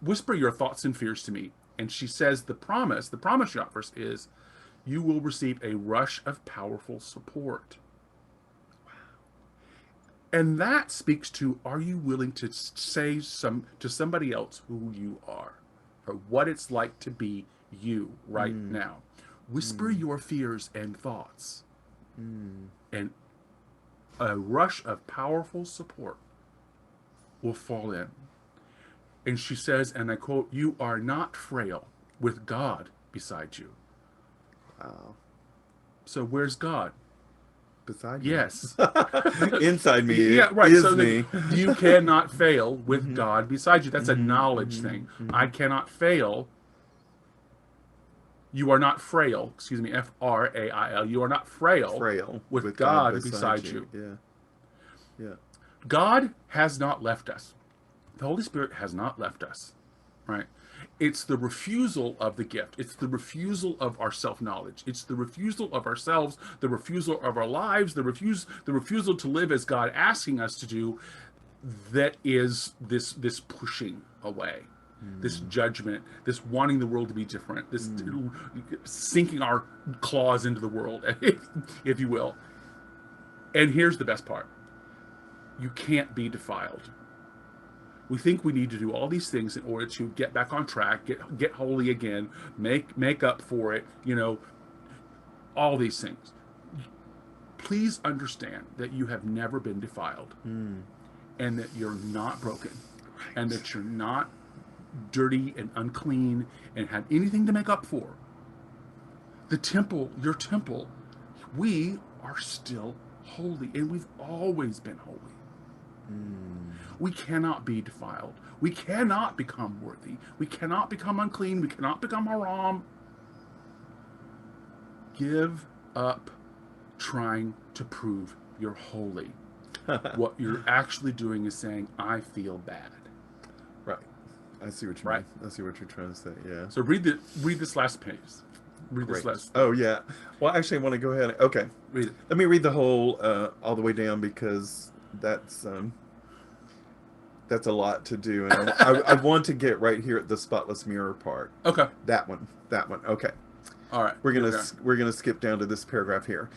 [SPEAKER 1] Whisper your thoughts and fears to me. And she says the promise she offers is, you will receive a rush of powerful support. Wow. And that speaks to, are you willing to say to somebody else who you are, or what it's like to be you right now? Whisper your fears and thoughts. And a rush of powerful support will fall in. And she says, and I quote, you are not frail with God beside you.
[SPEAKER 2] Wow.
[SPEAKER 1] So where's God?
[SPEAKER 2] Beside you.
[SPEAKER 1] Yes.
[SPEAKER 2] Inside me.
[SPEAKER 1] Yeah, right.
[SPEAKER 2] Is
[SPEAKER 1] So
[SPEAKER 2] me.
[SPEAKER 1] you cannot fail with God beside you. That's a knowledge thing. I cannot fail. You are not frail. Excuse me. F-R-A-I-L. You are not frail. With God beside you.
[SPEAKER 2] Yeah. Yeah.
[SPEAKER 1] God has not left us. The Holy Spirit has not left us. Right? It's the refusal of the gift. It's the refusal of our self-knowledge. It's the refusal of ourselves, the refusal of our lives, the refusal to live as God asking us to do, that is this pushing away, this judgment, this wanting the world to be different, this sinking our claws into the world, if you will. And here's the best part. You can't be defiled. We think we need to do all these things in order to get back on track, get holy again, make up for it, all these things. Please understand that you have never been defiled, and that you're not broken, and that you're not dirty and unclean and have anything to make up for. The temple, your temple, we are still holy, and we've always been holy. We cannot be defiled. We cannot become worthy. We cannot become unclean. We cannot become haram. Give up trying to prove you're holy. What you're actually doing is saying, I feel bad.
[SPEAKER 2] Right. I see what you mean. I see what you're trying to say. Yeah.
[SPEAKER 1] So read this last page. Read this last.
[SPEAKER 2] Oh yeah. Well, actually, I want to go ahead. Okay.
[SPEAKER 1] Read it.
[SPEAKER 2] Let me read the whole all the way down, because that's a lot to do, and I want to get right here at the spotless mirror part.
[SPEAKER 1] Okay.
[SPEAKER 2] That one. Okay.
[SPEAKER 1] All right.
[SPEAKER 2] We're gonna skip down to this paragraph here.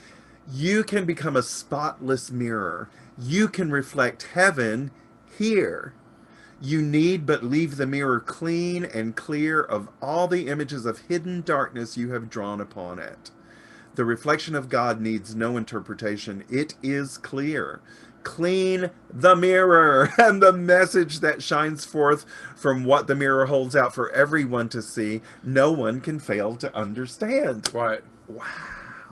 [SPEAKER 2] You can become a spotless mirror. You can reflect heaven here. You need but leave the mirror clean and clear of all the images of hidden darkness you have drawn upon it. The reflection of God needs no interpretation. It is clear. Clean the mirror, and the message that shines forth from what the mirror holds out for everyone to see, no one can fail to understand.
[SPEAKER 1] Right.
[SPEAKER 2] Wow.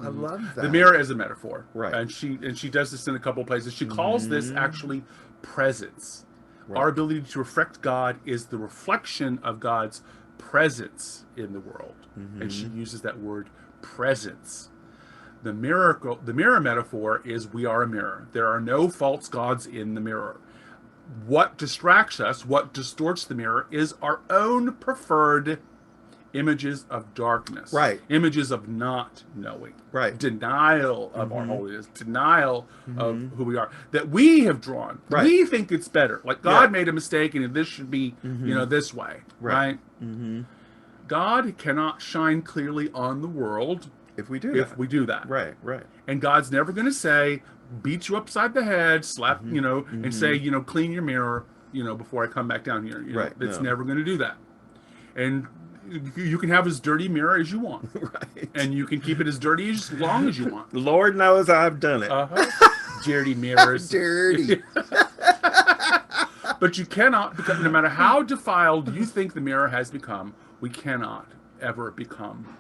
[SPEAKER 2] I love that.
[SPEAKER 1] The mirror is a metaphor.
[SPEAKER 2] Right.
[SPEAKER 1] And she does this in a couple of places. She calls this actually presence.
[SPEAKER 2] Right.
[SPEAKER 1] Our ability to reflect God is the reflection of God's presence in the world. And she uses that word presence. The mirror metaphor is we are a mirror. There are no false gods in the mirror. What distracts us, what distorts the mirror, is our own preferred images of darkness.
[SPEAKER 2] Right.
[SPEAKER 1] Images of not knowing.
[SPEAKER 2] Right.
[SPEAKER 1] Denial of our holiness. Denial of who we are. That we have drawn.
[SPEAKER 2] Right.
[SPEAKER 1] We think it's better. Like God made a mistake and this should be, this way. Right? God cannot shine clearly on the world
[SPEAKER 2] if we do that. Right.
[SPEAKER 1] And God's never going to say, beat you upside the head, slap, and say, clean your mirror, before I come back down here.
[SPEAKER 2] Right.
[SPEAKER 1] It's never going to do that. And you can have as dirty mirror as you want.
[SPEAKER 2] Right.
[SPEAKER 1] And you can keep it as dirty as long as you want.
[SPEAKER 2] Lord knows I've done it.
[SPEAKER 1] Dirty mirrors.
[SPEAKER 2] Dirty.
[SPEAKER 1] But you cannot, because no matter how defiled you think the mirror has become, we cannot ever become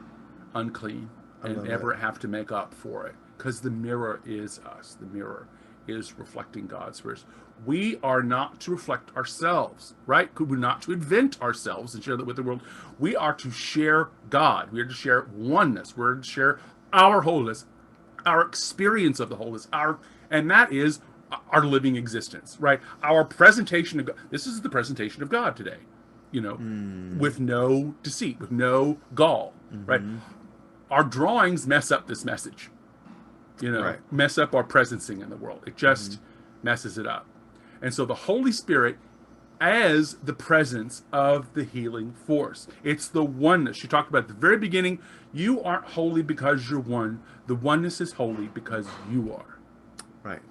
[SPEAKER 1] unclean and ever have to make up for it, because the mirror is us. The mirror is reflecting God's spirit. We are not to reflect ourselves, right? We're not to invent ourselves and share that with the world. We are to share God. We are to share oneness. We're to share our holiness. our experience of the wholeness, and that is our living existence, right? Our presentation of God. This is the presentation of God today, with no deceit, with no gall, right? Our drawings mess up this message,
[SPEAKER 2] Right.
[SPEAKER 1] mess up our presencing in the world. It just messes it up. And so the Holy Spirit as the presence of the healing force. It's the oneness. She talked about at the very beginning, you aren't holy because you're one. The oneness is holy because you are.
[SPEAKER 2] Right.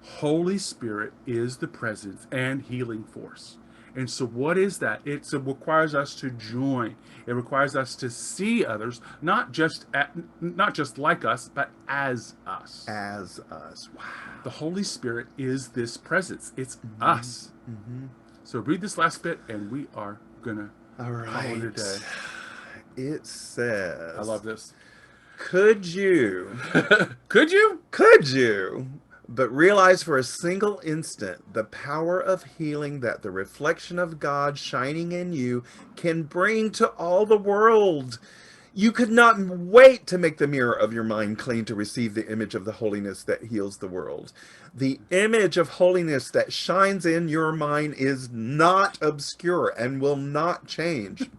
[SPEAKER 1] Holy Spirit is the presence and healing force. And so what is that? It requires us to join. It requires us to see others, not just like us, but as us.
[SPEAKER 2] As us. Wow.
[SPEAKER 1] The Holy Spirit is this presence. It's us. So read this last bit, and we are gonna
[SPEAKER 2] All
[SPEAKER 1] call it a
[SPEAKER 2] right.
[SPEAKER 1] day.
[SPEAKER 2] It says,
[SPEAKER 1] I love this.
[SPEAKER 2] Could you
[SPEAKER 1] Could you?
[SPEAKER 2] but realize for a single instant the power of healing that the reflection of God shining in you can bring to all the world? You could not wait to make the mirror of your mind clean to receive the image of the holiness that heals the world. The image of holiness that shines in your mind is not obscure and will not change.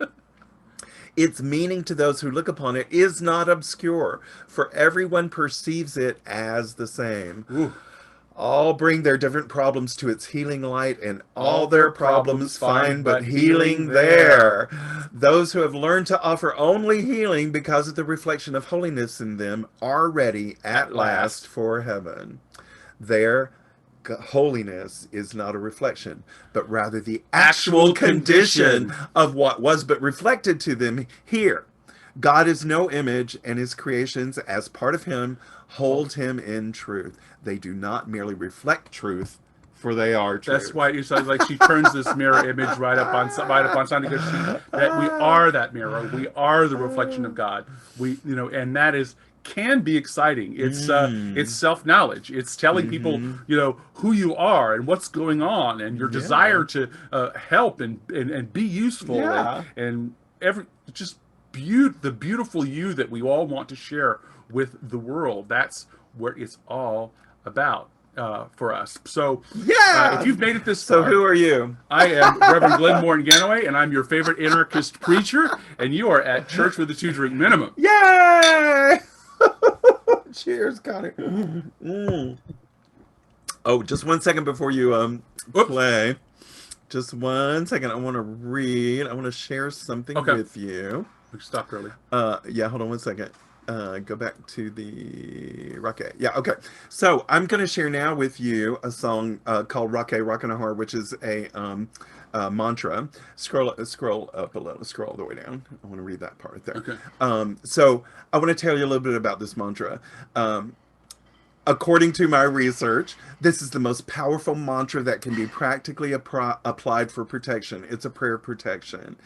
[SPEAKER 2] Its meaning to those who look upon it is not obscure, for everyone perceives it as the same.
[SPEAKER 1] Ooh.
[SPEAKER 2] All bring their different problems to its healing light, and all their problems find but healing there. Those who have learned to offer only healing because of the reflection of holiness in them are ready at last for heaven. Their holiness is not a reflection, but rather the actual condition of what was but reflected to them here. God is no image, and his creations, as part of him, hold him in truth. They do not merely reflect truth, for they are truth.
[SPEAKER 1] That's why it sounds like she turns this mirror image right up on something, because that we are that mirror. We are the reflection of God. And that can be exciting. It's self-knowledge. It's telling people, who you are and what's going on, and your desire to help and be useful, and the beautiful you that we all want to share with the world. That's what it's all about for us. So if you've made it this far,
[SPEAKER 2] so who are you?
[SPEAKER 1] I am Reverend Glenn Morgan-Ganaway, and I'm your favorite anarchist preacher, and you are at Church with a 2-Drink Minimum.
[SPEAKER 2] Yay! Cheers, Connor. Oh, just 1 second before you play. Just 1 second. I want to share something with you.
[SPEAKER 1] We stopped early.
[SPEAKER 2] Hold on 1 second. Go back to the Rake. Yeah, okay. So I'm going to share now with you a song called Rake Rakanahar, which is a mantra. Scroll up a little. Scroll all the way down. I want to read that part there.
[SPEAKER 1] Okay.
[SPEAKER 2] So I want to tell you a little bit about this mantra. According to my research, this is the most powerful mantra that can be practically applied for protection. It's a prayer protection.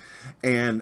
[SPEAKER 2] And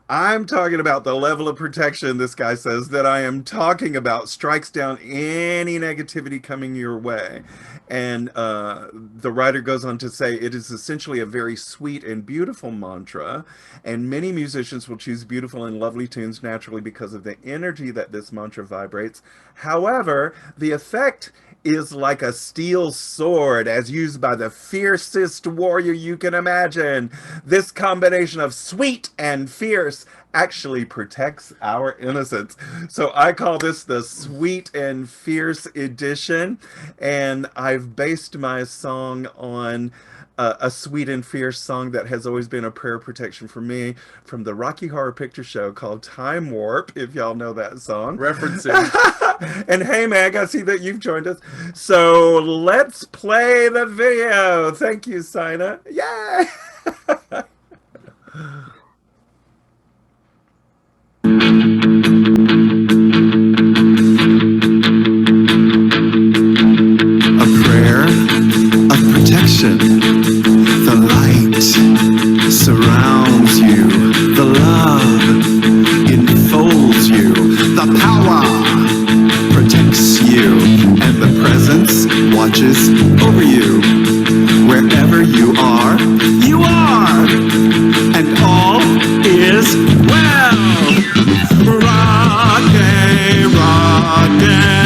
[SPEAKER 2] I'm talking about the level of protection, this guy says, that I am talking about strikes down any negativity coming your way. And the writer goes on to say it is essentially a very sweet and beautiful mantra. And many musicians will choose beautiful and lovely tunes naturally because of the energy that this mantra vibrates. However, the effect is like a steel sword as used by the fiercest warrior you can imagine. This combination of sweet and fierce actually protects our innocence. So I call this the sweet and fierce edition, and I've based my song on a sweet and fierce song that has always been a prayer protection for me from the Rocky Horror Picture Show called Time Warp, if y'all know that song.
[SPEAKER 1] Referencing.
[SPEAKER 2] And hey, Meg, I see that you've joined us. So let's play the video. Thank you, Sina. Yay!
[SPEAKER 4] A prayer of protection. The light surrounds you. The love enfolds you. The power protects you. And the presence watches over you. Wherever you are, you are. And all is well. Rock, rock.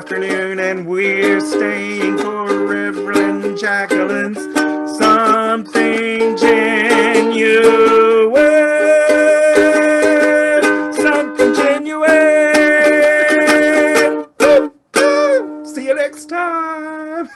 [SPEAKER 3] afternoon, and we're staying for Reverend Jacqueline's Something Genuine. Something genuine. See you next time.